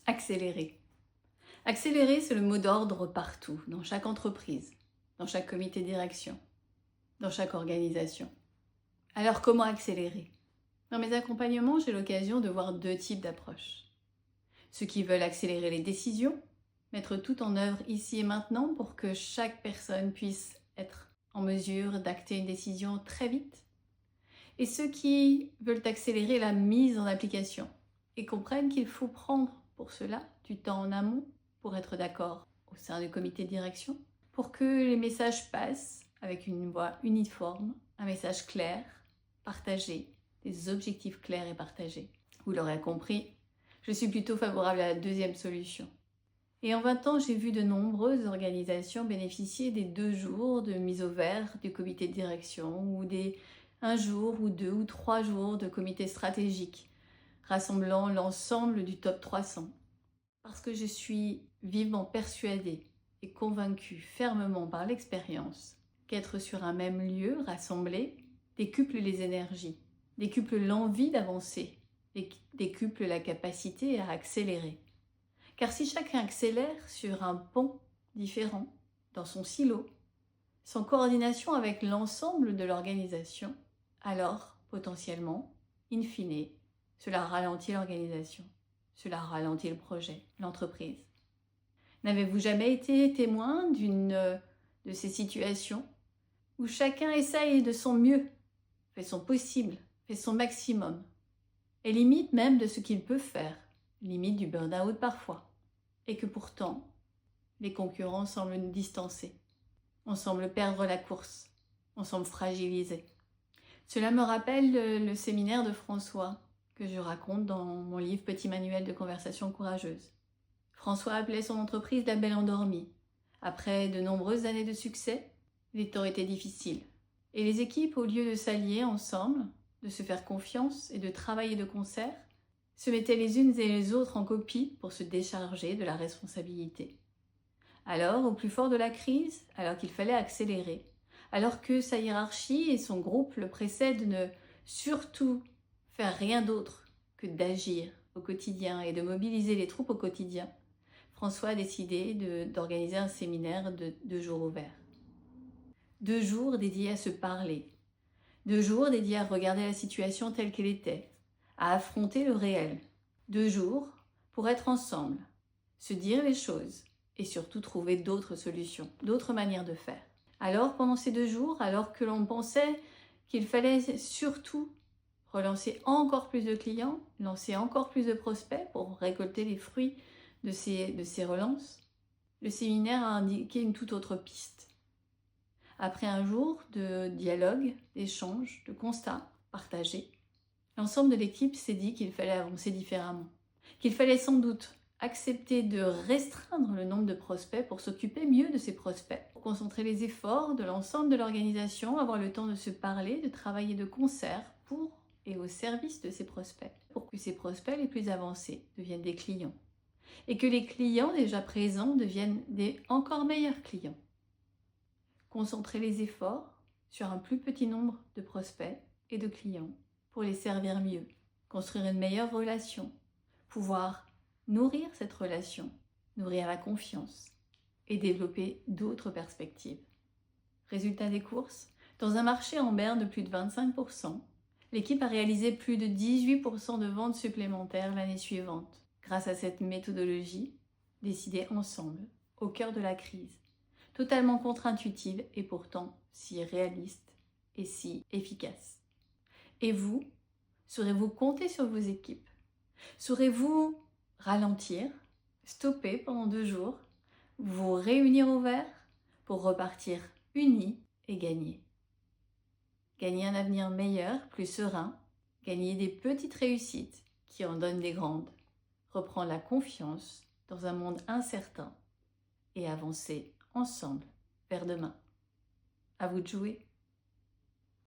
Accélérer. Accélérer, c'est le mot d'ordre partout, dans chaque entreprise, dans chaque comité de direction, dans chaque organisation. Alors comment accélérer? Dans mes accompagnements, j'ai l'occasion de voir deux types d'approches. Ceux qui veulent accélérer les décisions, mettre tout en œuvre ici et maintenant pour que chaque personne puisse être en mesure d'acter une décision très vite. Et ceux qui veulent accélérer la mise en application et comprennent qu'il faut prendre pour cela du temps en amont pour être d'accord au sein du comité de direction, pour que les messages passent avec une voix uniforme, un message clair, partagé, des objectifs clairs et partagés. Vous l'aurez compris, je suis plutôt favorable à la deuxième solution. Et en 20 ans, j'ai vu de nombreuses organisations bénéficier des 2 jours de mise au vert du comité de direction ou des 1 jour ou 2 ou 3 jours de comité stratégique, rassemblant l'ensemble du top 300. Parce que je suis vivement persuadée et convaincue fermement par l'expérience qu'être sur un même lieu rassemblé décuple les énergies, décuple l'envie d'avancer, décuple la capacité à accélérer. Car si chacun accélère sur un pont différent, dans son silo, sans coordination avec l'ensemble de l'organisation, alors, potentiellement, in fine, cela ralentit l'organisation, cela ralentit le projet, l'entreprise. N'avez-vous jamais été témoin d'une de ces situations où chacun essaye de son mieux, fait son possible, fait son maximum, et limite même de ce qu'il peut faire, limite du burn-out parfois, et que pourtant, les concurrents semblent nous distancer. On semble perdre la course, on semble fragilisé. Cela me rappelle le séminaire de François que je raconte dans mon livre Petit manuel de conversation courageuse. François appelait son entreprise la Belle Endormie. Après de nombreuses années de succès, les temps étaient difficiles. Et les équipes, au lieu de s'allier ensemble, de se faire confiance et de travailler de concert, se mettaient les unes et les autres en copie pour se décharger de la responsabilité. Alors, au plus fort de la crise, alors qu'il fallait accélérer, alors que sa hiérarchie et son groupe le pressaient de ne surtout faire rien d'autre que d'agir au quotidien et de mobiliser les troupes au quotidien, François a décidé d'organiser un séminaire de 2 jours ouverts. 2 jours dédiés à se parler, 2 jours dédiés à regarder la situation telle qu'elle était, à affronter le réel, 2 jours pour être ensemble, se dire les choses et surtout trouver d'autres solutions, d'autres manières de faire. Alors pendant ces 2 jours, alors que l'on pensait qu'il fallait surtout relancer encore plus de clients, lancer encore plus de prospects pour récolter les fruits de ces relances, le séminaire a indiqué une toute autre piste. Après un jour de dialogue, d'échange, de constats partagés, l'ensemble de l'équipe s'est dit qu'il fallait avancer différemment, qu'il fallait sans doute accepter de restreindre le nombre de prospects pour s'occuper mieux de ces prospects, pour concentrer les efforts de l'ensemble de l'organisation, avoir le temps de se parler, de travailler de concert pour et au service de ces prospects, pour que ces prospects les plus avancés deviennent des clients et que les clients déjà présents deviennent des encore meilleurs clients. Concentrer les efforts sur un plus petit nombre de prospects et de clients pour les servir mieux, construire une meilleure relation, pouvoir nourrir cette relation, nourrir la confiance et développer d'autres perspectives. Résultat des courses, dans un marché en berne de plus de 25%, l'équipe a réalisé plus de 18% de ventes supplémentaires l'année suivante, grâce à cette méthodologie décidée ensemble, au cœur de la crise, totalement contre-intuitive et pourtant si réaliste et si efficace. Et vous, saurez-vous compter sur vos équipes? Saurez-vous ralentir, stopper pendant 2 jours, vous réunir au vert pour repartir unis et gagner? Gagner un avenir meilleur, plus serein, gagner des petites réussites qui en donnent des grandes, reprendre la confiance dans un monde incertain et avancer ensemble vers demain. À vous de jouer.